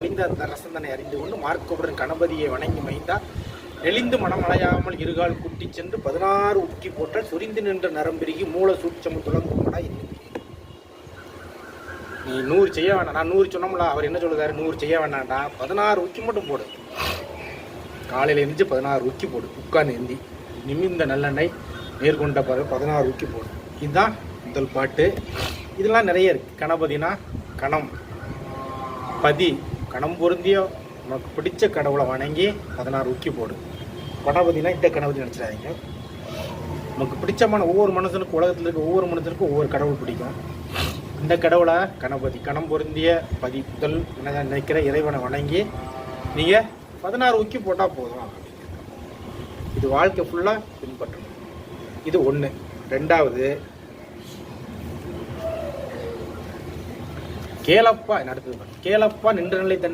அந்த ரசந்தனை அறிந்து கொண்டு மார்க்கவுடன் கணபதியை வணங்கி மைந்தா நெளிந்து மனமலையாமல் இருகால் குட்டி சென்று 16 உக்கி போட்ட சுரிந்து நின்ற நரம்பெருகி மூல சூட்சமும் துளங்குமடா இல்லை. நீ 100 செய்ய வேணாம், நான் 100 சொன்னோம்ல, அவர் என்ன சொல்லுதாரு, 100 செய்ய வேணாண்டா, 16 உக்கி மட்டும் போடு. காலையில் எழுந்து 16 உக்கி போடு, உட்காந்து எந்தி நிமிந்த நல்லெண்ணெய் நேர்கொண்ட பிறகு 16 உக்கி போடு. இதுதான் முதல் பாட்டு. இதெல்லாம் நிறைய இருக்குது. கணபதினா கணம், பதி, கணம் பொருந்திய உனக்கு பிடிச்ச கடவுளை வணங்கி 16 உக்கி போடு. கணபதினா இந்த கணபதி நினச்சிடாதீங்க. நமக்கு பிடிச்சமான ஒவ்வொரு மனுஷனுக்கும், உலகத்தில் இருக்க ஒவ்வொரு மனுஷனுக்கும் ஒவ்வொரு கடவுள் பிடிக்கும். இந்த கடவுளை கணபதி கணம் பொருந்திய பதி முதல் நினைக்கிற இறைவனை வணங்கி நீங்கள் 16 உக்கி போட்டால் போதும். இது வாழ்க்கை ஃபுல்லாக பின்பற்றணும். இது ஒன்று. ரெண்டாவது, கேளப்பா அடுத்தது, கேளப்பா நின்ற நிலை